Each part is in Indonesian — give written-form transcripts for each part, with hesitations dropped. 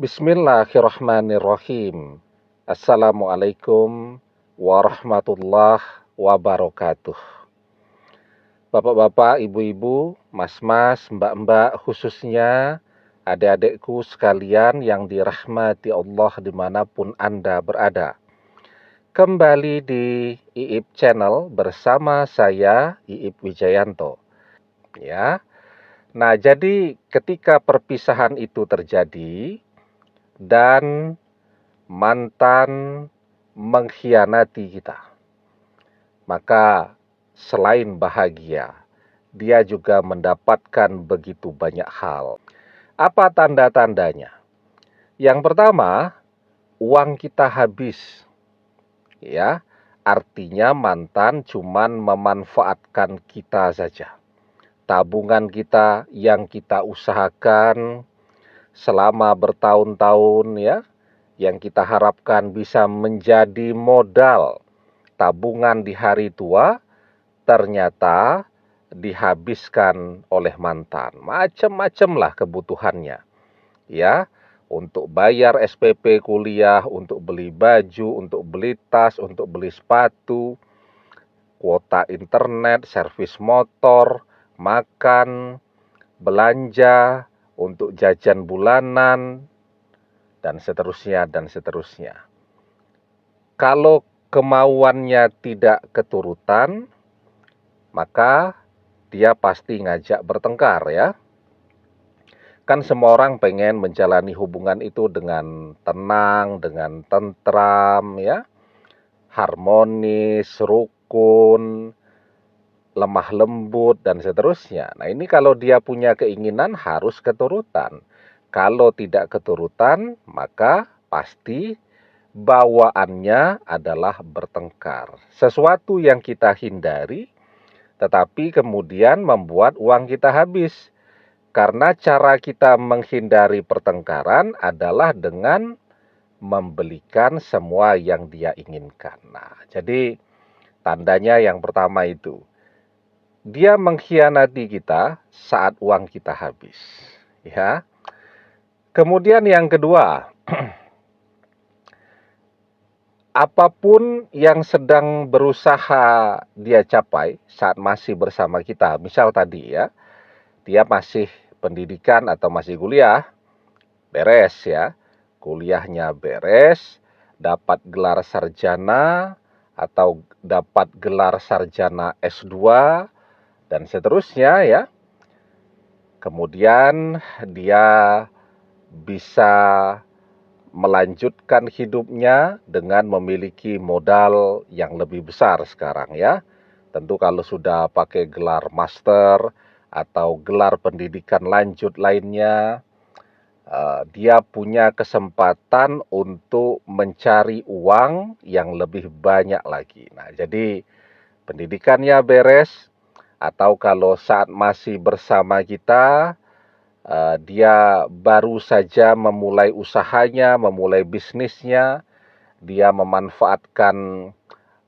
Bismillahirrahmanirrahim. Assalamualaikum warahmatullahi wabarakatuh. Bapak-bapak, ibu-ibu, mas-mas, mbak-mbak, khususnya adik-adikku sekalian yang dirahmati Allah dimanapun Anda berada. Kembali di IIP Channel bersama saya, IIP Wijayanto. Ya. Nah, jadi ketika perpisahan itu terjadi dan mantan mengkhianati kita, maka selain bahagia, dia juga mendapatkan begitu banyak hal. Apa tanda-tandanya? Yang pertama, uang kita habis. Ya, artinya mantan cuman memanfaatkan kita saja. Tabungan kita yang kita usahakan selama bertahun-tahun, ya, yang kita harapkan bisa menjadi modal tabungan di hari tua, ternyata dihabiskan oleh mantan. Macam-macam lah kebutuhannya, ya, untuk bayar SPP kuliah, untuk beli baju, untuk beli tas, untuk beli sepatu, kuota internet, servis motor, makan, belanja, untuk jajan bulanan, dan seterusnya, dan seterusnya. Kalau kemauannya tidak keturutan, maka dia pasti ngajak bertengkar, ya. Kan semua orang pengen menjalani hubungan itu dengan tenang, dengan tentram, ya, harmonis, rukun, lemah lembut, dan seterusnya. Nah, ini kalau dia punya keinginan harus keturutan. Kalau tidak keturutan, maka pasti bawaannya adalah bertengkar. Sesuatu yang kita hindari, tetapi kemudian membuat uang kita habis. Karena cara kita menghindari pertengkaran adalah dengan membelikan semua yang dia inginkan. Nah, jadi tandanya yang pertama itu, dia mengkhianati kita saat uang kita habis. Ya. Kemudian yang kedua, apapun yang sedang berusaha dia capai saat masih bersama kita, misal tadi, ya, dia masih pendidikan atau masih kuliah, beres, ya, kuliahnya beres, dapat gelar sarjana atau dapat gelar sarjana S2 dan seterusnya, ya. Kemudian dia bisa melanjutkan hidupnya dengan memiliki modal yang lebih besar sekarang, ya. Tentu kalau sudah pakai gelar master atau gelar pendidikan lanjut lainnya, dia punya kesempatan untuk mencari uang yang lebih banyak lagi. Nah, jadi pendidikannya beres, atau kalau saat masih bersama kita, dia baru saja memulai usahanya, memulai bisnisnya, dia memanfaatkan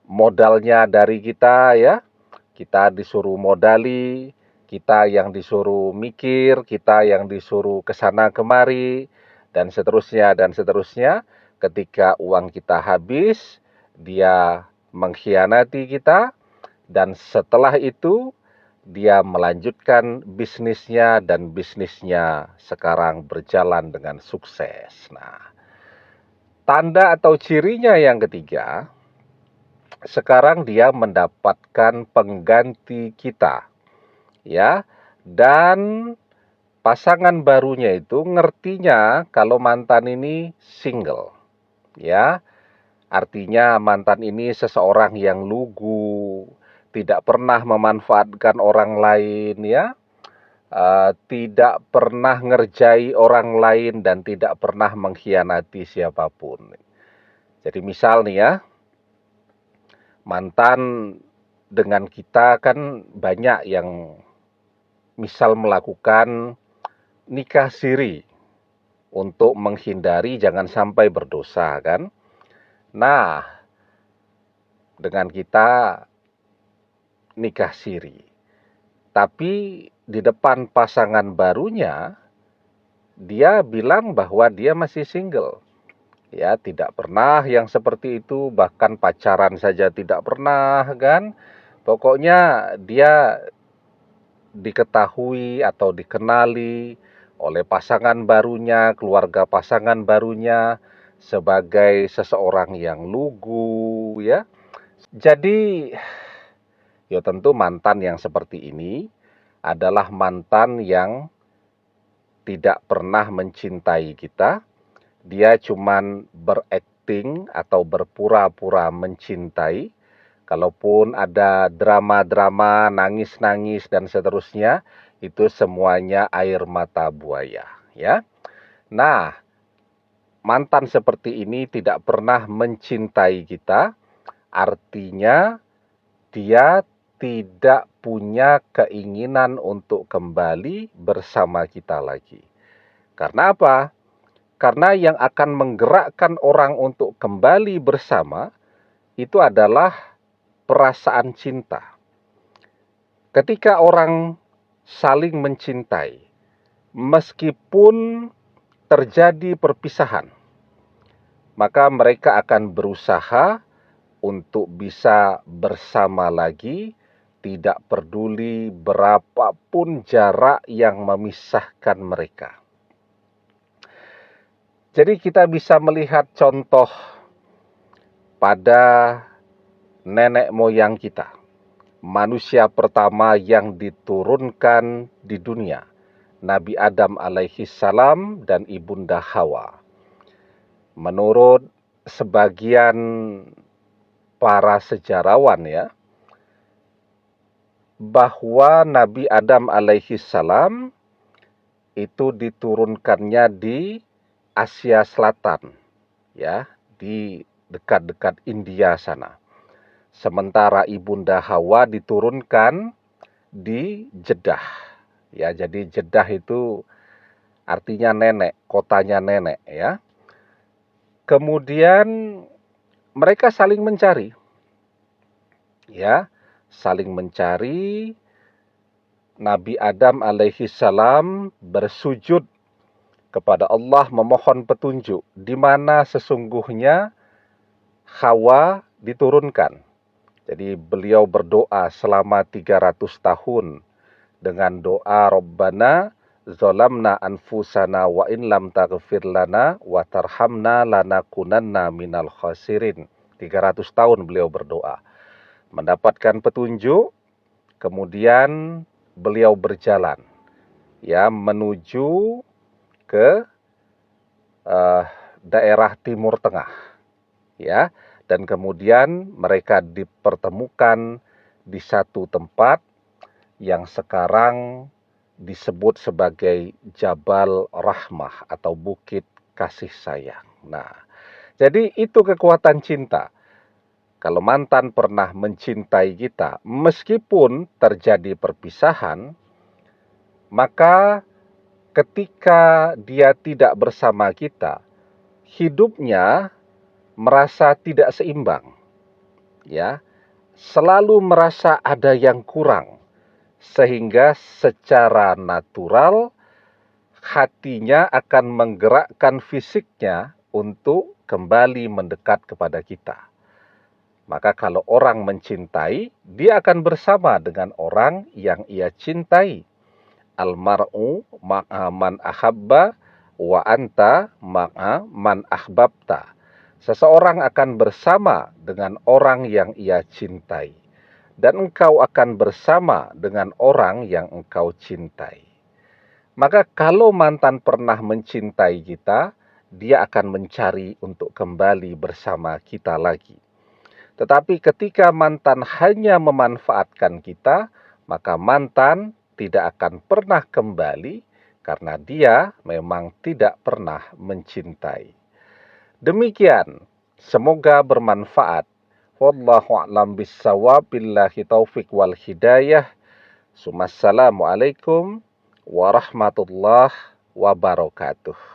modalnya dari kita, ya. Kita disuruh modali, kita yang disuruh mikir, kita yang disuruh kesana kemari, dan seterusnya, dan seterusnya. Ketika uang kita habis, dia mengkhianati kita, dan setelah itu dia melanjutkan bisnisnya, dan bisnisnya sekarang berjalan dengan sukses. Nah, tanda atau cirinya yang ketiga, sekarang dia mendapatkan pengganti kita, ya, dan pasangan barunya itu ngertinya kalau mantan ini single, ya. Artinya mantan ini seseorang yang lugu, tidak pernah memanfaatkan orang lain, ya. Tidak pernah ngerjai orang lain dan tidak pernah mengkhianati siapapun. Jadi misal nih, ya, mantan dengan kita kan banyak yang misal melakukan nikah siri untuk menghindari jangan sampai berdosa, kan. Nah, dengan kita nikah siri, tapi di depan pasangan barunya dia bilang bahwa dia masih single. Ya, tidak pernah yang seperti itu, bahkan pacaran saja tidak pernah kan. Pokoknya dia diketahui atau dikenali oleh pasangan barunya, keluarga pasangan barunya sebagai seseorang yang lugu ya. Jadi ya tentu mantan yang seperti ini adalah mantan yang tidak pernah mencintai kita. Dia cuman berakting atau berpura-pura mencintai. Kalaupun ada drama-drama, nangis-nangis dan seterusnya, itu semuanya air mata buaya, ya. Nah, mantan seperti ini tidak pernah mencintai kita, artinya dia tidak punya keinginan untuk kembali bersama kita lagi. Karena apa? Karena yang akan menggerakkan orang untuk kembali bersama itu adalah perasaan cinta. Ketika orang saling mencintai, meskipun terjadi perpisahan, maka mereka akan berusaha untuk bisa bersama lagi, tidak peduli berapapun jarak yang memisahkan mereka. Jadi kita bisa melihat contoh pada nenek moyang kita, manusia pertama yang diturunkan di dunia, Nabi Adam alaihi salam dan Ibunda Hawa. Menurut sebagian para sejarawan ya, bahwa Nabi Adam alaihi salam itu diturunkannya di Asia Selatan, ya, di dekat-dekat India sana. Sementara Ibunda Hawa diturunkan di Jeddah. Ya, jadi Jeddah itu artinya nenek, kotanya nenek ya. Kemudian mereka saling mencari. Ya, saling mencari. Nabi Adam alaihi salam bersujud kepada Allah memohon petunjuk di mana sesungguhnya Hawa diturunkan. Jadi beliau berdoa selama 300 tahun dengan doa Rabbana zalamna anfusana wa in lam taghfir lana wa tarhamna lanakunanna minal khasirin. 300 tahun beliau berdoa. Mendapatkan petunjuk, kemudian beliau berjalan ya menuju ke daerah Timur Tengah. Ya, dan kemudian mereka dipertemukan di satu tempat yang sekarang disebut sebagai Jabal Rahmah atau Bukit Kasih Sayang. Nah, jadi itu kekuatan cinta. Kalau mantan pernah mencintai kita, meskipun terjadi perpisahan, maka ketika dia tidak bersama kita, hidupnya merasa tidak seimbang. Ya, selalu merasa ada yang kurang. Sehingga secara natural hatinya akan menggerakkan fisiknya untuk kembali mendekat kepada kita. Maka kalau orang mencintai, dia akan bersama dengan orang yang ia cintai. Almar'u ma'a man ahabba wa anta ma'a man ahbabta. Seseorang akan bersama dengan orang yang ia cintai. Dan engkau akan bersama dengan orang yang engkau cintai. Maka kalau mantan pernah mencintai kita, dia akan mencari untuk kembali bersama kita lagi. Tetapi ketika mantan hanya memanfaatkan kita, maka mantan tidak akan pernah kembali karena dia memang tidak pernah mencintai. Demikian, semoga bermanfaat. Wallahu a'lam bissawab, billahi taufik wal hidayah. Assalamualaikum warahmatullahi wabarakatuh.